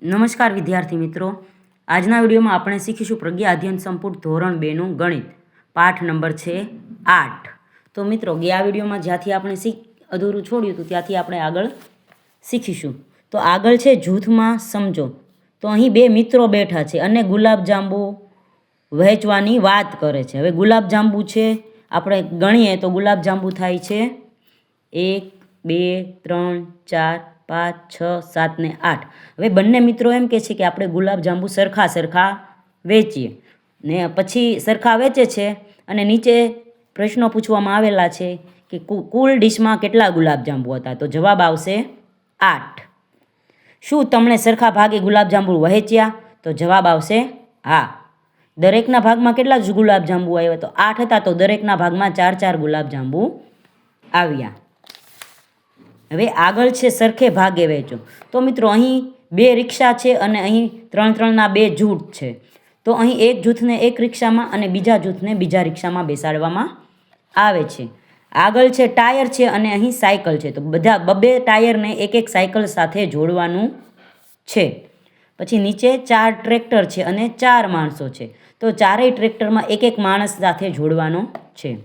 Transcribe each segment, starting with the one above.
નમસ્કાર વિદ્યાર્થી મિત્રો, આજના વિડીયોમાં આપણે શીખીશું પ્રજ્ઞા અધ્યયન સંપુટ ધોરણ 2નું ગણિત પાઠ નંબર છે 8। તો મિત્રો ગયા વિડીયોમાં જ્યાંથી આપણે અધૂરું છોડ્યું હતું ત્યાંથી આપણે આગળ શીખીશું। તો આગળ છે જૂથમાં સમજો। તો અહીં બે મિત્રો બેઠા છે અને ગુલાબજાંબુ વહેંચવાની વાત કરે છે। હવે ગુલાબજાંબુ છે, આપણે ગણીએ તો ગુલાબજાંબુ થાય છે 1 2 3 4 5 6 7 ને 8। હવે બંને મિત્રો એમ કહે છે કે આપણે ગુલાબજાંબુ સરખા સરખા વેચીએ ને પછી સરખા વેચે છે અને નીચે પ્રશ્નો પૂછવામાં આવેલા છે કે કુલ ડીશમાં કેટલા ગુલાબજાંબુ હતા। તો જવાબ આવશે 8। શું તમને સરખા ભાગે ગુલાબજાંબુ વહેંચ્યા? તો જવાબ આવશે હા। દરેકના ભાગમાં કેટલા ગુલાબજાંબુ આવ્યા? તો 8 હતા, તો દરેકના ભાગમાં 4 ગુલાબજાંબુ આવ્યા। હવે આગળ છે સરખે ભાગે વહેંચો। તો મિત્રો અહીં બે રિક્ષા છે અને અહીં 3-3ના બે જૂથ છે। તો અહીં એક જૂથને એક રિક્ષામાં અને બીજા જૂથને બીજા રિક્ષામાં બેસાડવામાં આવે છે। આગળ છે ટાયર છે અને અહીં સાયકલ છે। તો બધા બબે ટાયરને એક એક સાયકલ સાથે જોડવાનું છે। પછી નીચે 4 ટ્રેક્ટર છે અને 4 માણસો છે। તો ચારેય ટ્રેક્ટરમાં એક એક માણસ સાથે જોડવાનો છે।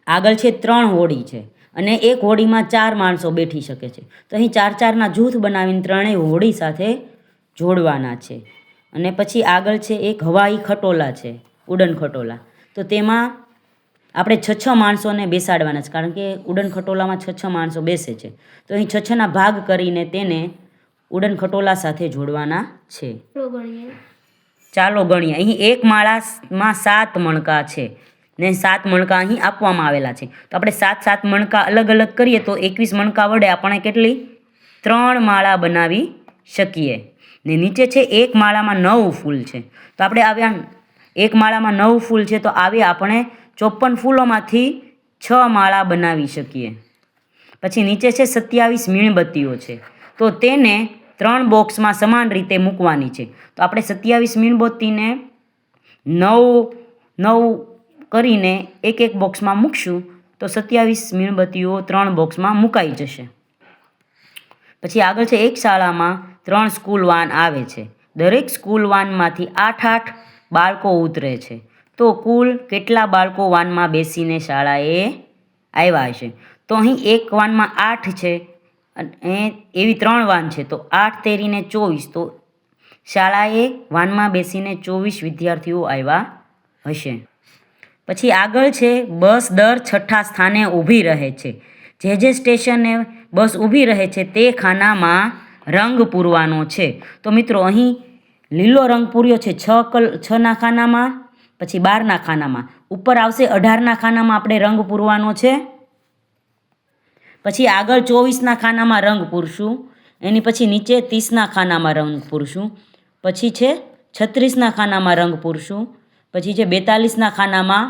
આગળ છે 3 હોડી છે અને એક હોડીમાં 4 માણસો બેઠી શકે છે। તો અહીં 4-4ના જૂથ બનાવીને ત્રણેય હોડી સાથે જોડવાના છે। અને પછી આગળ છે એક હવાઈ ખટોલા છે, ઉડન ખટોલા। તો તેમાં આપણે 6 માણસોને બેસાડવાના છે, કારણ કે ઉડન ખટોલામાં 6 માણસો બેસે છે। તો અહીં 6ના ભાગ કરીને તેને ઉડન ખટોલા સાથે જોડવાના છે। ચાલો ગણીએ। અહીં એક માળામાં 7 મણકા છે ને 7 મણકા અહીં આપવામાં આવેલા છે। તો આપણે 7 મણકા અલગ અલગ કરીએ તો 21 મણકા વડે આપણે કેટલી 3 માળા બનાવી શકીએ। ને નીચે છે એક માળામાં 9 ફૂલ છે। તો આપણે આવ્યા એક માળામાં 9 ફૂલ છે, તો આવે આપણે 54 ફૂલોમાંથી 6 માળા બનાવી શકીએ। પછી નીચે છે 27 મીણબત્તીઓ છે। તો તેને 3 બોક્સમાં સમાન રીતે મૂકવાની છે। તો આપણે 27 મીણબત્તીને 9 કરીને એક એક બોક્સમાં મૂકશું તો 27 મીણબત્તીઓ 3 બોક્સમાં મુકાઈ જશે। પછી આગળ છે એક શાળામાં 3 સ્કૂલ વાન આવે છે। દરેક સ્કૂલ વાનમાંથી 8 બાળકો ઉતરે છે। તો કુલ કેટલા બાળકો વાનમાં બેસીને શાળાએ આવ્યા હશે? તો અહીં એક વાનમાં 8 છે અને એવી 3 વાન છે, તો 8 તેરીને 24, તો શાળાએ વાનમાં બેસીને 24 વિદ્યાર્થીઓ આવ્યા હશે। પછી આગળ છે બસ દર 6ઠા સ્થાને ઊભી રહે છે। જે સ્ટેશને બસ ઊભી રહે છે તે ખાનામાં રંગ પૂરવાનો છે। તો મિત્રો અહીં લીલો રંગ પૂર્યો છે 6ના ખાનામાં, પછી 12ના ખાનામાં, ઉપર આવશે 18ના ખાનામાં આપણે રંગ પૂરવાનો છે। પછી આગળ 24ના ખાનામાં રંગ પૂરશું, એની પછી નીચે 30ના ખાનામાં રંગ પૂરશું, પછી છે 36ના ખાનામાં રંગ પૂરશું, પછી છે 42ના ખાનામાં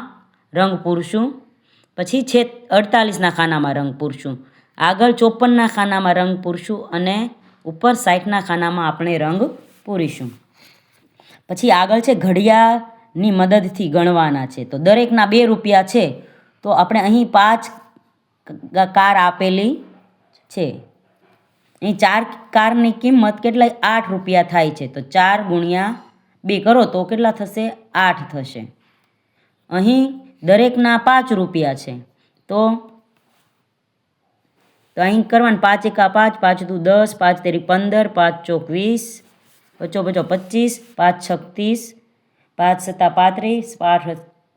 રંગ પૂરશું, પછી છે 48ના ખાનામાં રંગ પૂરશું, આગળ 54ના ખાનામાં રંગ પૂરશું અને ઉપર 60ના ખાનામાં આપણે રંગ પૂરીશું। પછી આગળ છે ઘડિયાળની મદદથી ગણવાના છે। તો દરેકના 2 રૂપિયા છે, તો આપણે અહીં 5 કાર આપેલી છે। અહીં 4 કારની કિંમત કેટલા 8 રૂપિયા થાય છે। તો 4 ગુણ્યા 2 કરો તો કેટલા થશે? 8 થશે। અહીં દરેકના 5 રૂપિયા છે, તો અહીં કરવાનું 5 એકા 5, 5 દુ 10, 5 તેરી 15, 5 ચોક 20, 5 પચો 25, 5 છક 30, 5 સત્તા 35,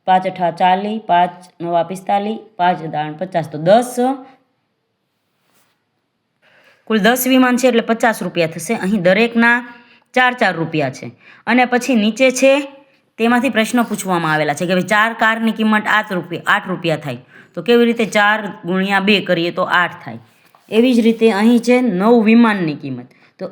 5 અઠા 40, 5 નવા 45, 5 દાણ 50, તો 10 કુલ 10 વિમાન છે એટલે 50 રૂપિયા થશે। અહીં દરેકના 4 રૂપિયા છે અને પછી નીચે છે તેમાંથી પ્રશ્નો પૂછવામાં આવેલા છે કે ભાઈ 4 કારની કિંમત 8 રૂપિયા થાય, તો કેવી રીતે 4 ગુણ્યા 2 કરીએ તો 8 થાય। એવી જ રીતે અહીં છે 9 વિમાનની કિંમત। તો